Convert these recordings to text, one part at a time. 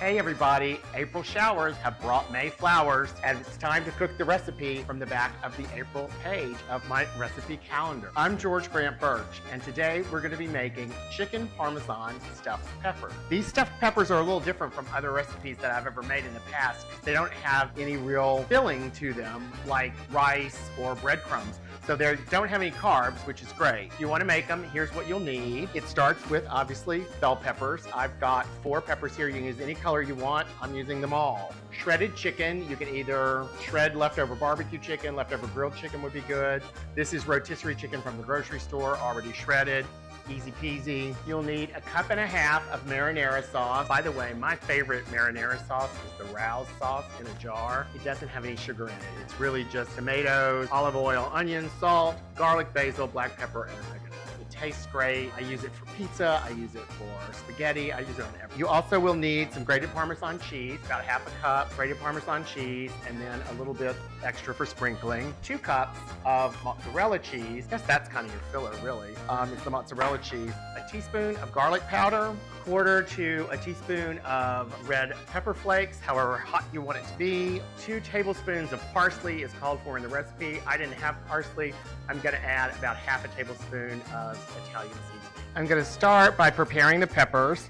Hey everybody, April showers have brought May flowers, and it's time to cook the recipe from the back of the April page of my recipe calendar. I'm George Grant Birch, and today we're going to be making chicken parmesan stuffed peppers. These stuffed peppers are a little different from other recipes that I've ever made in the past because they don't have any real filling to them like rice or breadcrumbs. So they don't have any carbs, which is great. If you want to make them, here's what you'll need. It starts with, obviously, bell peppers. I've got 4 peppers here. You can use any color you want. I'm using them all. Shredded chicken. You can either shred leftover barbecue chicken, leftover grilled chicken would be good. This is rotisserie chicken from the grocery store, already shredded. Easy peasy. You'll need a 1.5 cups of marinara sauce. By the way, my favorite marinara sauce is the Rouse sauce in a jar. It doesn't have any sugar in it. It's really just tomatoes, olive oil, onions, salt, garlic, basil, black pepper, and oregano. It tastes great. I use it for pizza. I use it for spaghetti. I use it on everything. You also will need some grated Parmesan cheese, about 1/2 cup grated Parmesan cheese, and then a little bit extra for sprinkling. 2 cups of mozzarella cheese. I guess that's kind of your filler, really. It's the mozzarella cheese. A teaspoon of garlic powder, 1/4 to a teaspoon of red pepper flakes, however hot you want it to be. 2 tablespoons of parsley is called for in the recipe. I didn't have parsley. I'm going to add about 1/2 tablespoon of Italian seasoning. I'm going to start by preparing the peppers.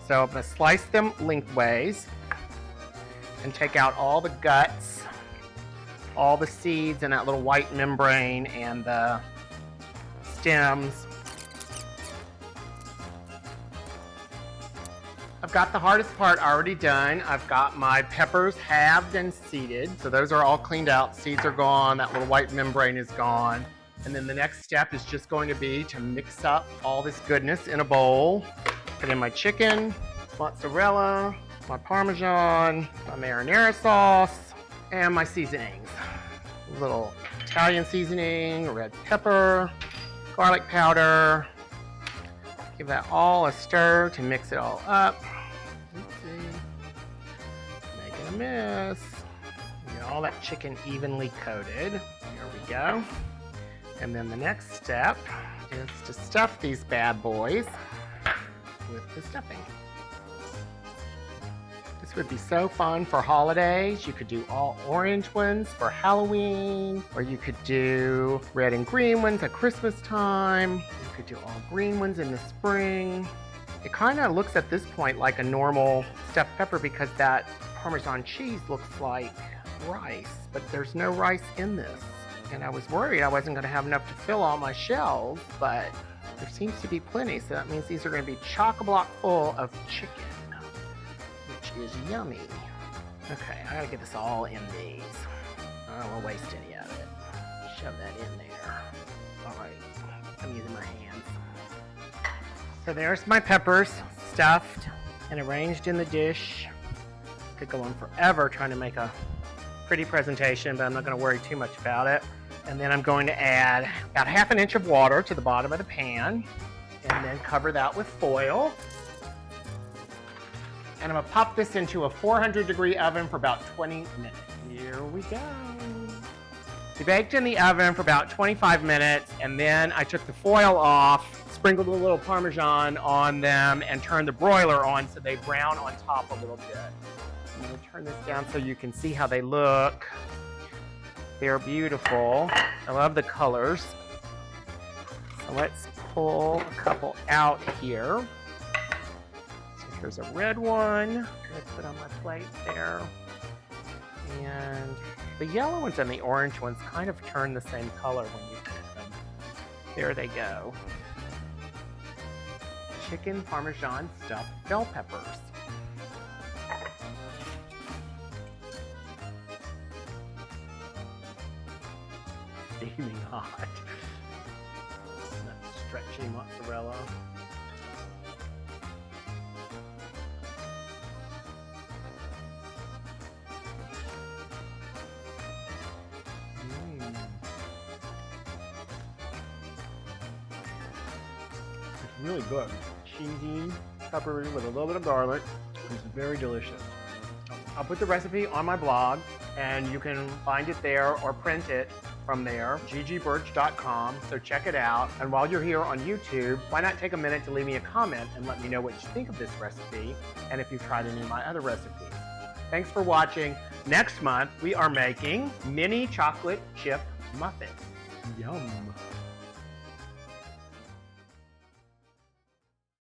So I'm going to slice them lengthways and take out all the guts, all the seeds and that little white membrane and the stems. I've got the hardest part already done. I've got my peppers halved and seeded. So those are all cleaned out. Seeds are gone. That little white membrane is gone. And then the next step is just going to be to mix up all this goodness in a bowl. Put in my chicken, mozzarella, my Parmesan, my marinara sauce, and my seasonings. A little Italian seasoning, red pepper, garlic powder. Give that all a stir to mix it all up. Oopsie. Making a mess. Get all that chicken evenly coated. Here we go. And then the next step is to stuff these bad boys with the stuffing. This would be so fun for holidays. You could do all orange ones for Halloween, or you could do red and green ones at Christmas time. You could do all green ones in the spring. It kind of looks at this point like a normal stuffed pepper because that Parmesan cheese looks like rice, but there's no rice in this. And I was worried I wasn't going to have enough to fill all my shells, but there seems to be plenty, so that means these are going to be chock-a-block full of chicken, which is yummy. Okay, I gotta get this all in these. I don't want to waste any of it. Shove that in there. All right, I'm using my hands. So there's my peppers stuffed and arranged in the dish. Could go on forever trying to make a pretty presentation, but I'm not going to worry too much about it. And then I'm going to add about 1/2 inch of water to the bottom of the pan and then cover that with foil. And I'm going to pop this into a 400-degree oven for about 20 minutes. Here we go. We baked in the oven for about 25 minutes, and then I took the foil off, sprinkled a little Parmesan on them, and turned the broiler on so they brown on top a little bit. I'm going to turn this down so you can see how they look. They're beautiful. I love the colors. So let's pull a couple out here. So here's a red one. I'm going to put on my plate there. And the yellow ones and the orange ones kind of turn the same color when you cook them. There they go. Chicken Parmesan stuffed bell peppers. Steaming hot. That stretchy mozzarella. It's really good. Cheesy, peppery with a little bit of garlic. It's very delicious. I'll put the recipe on my blog and you can find it there or print it from there, ggburch.com, so check it out. And while you're here on YouTube, why not take a minute to leave me a comment and let me know what you think of this recipe and if you've tried any of my other recipes. Thanks for watching. Next month, we are making mini chocolate chip muffins. Yum.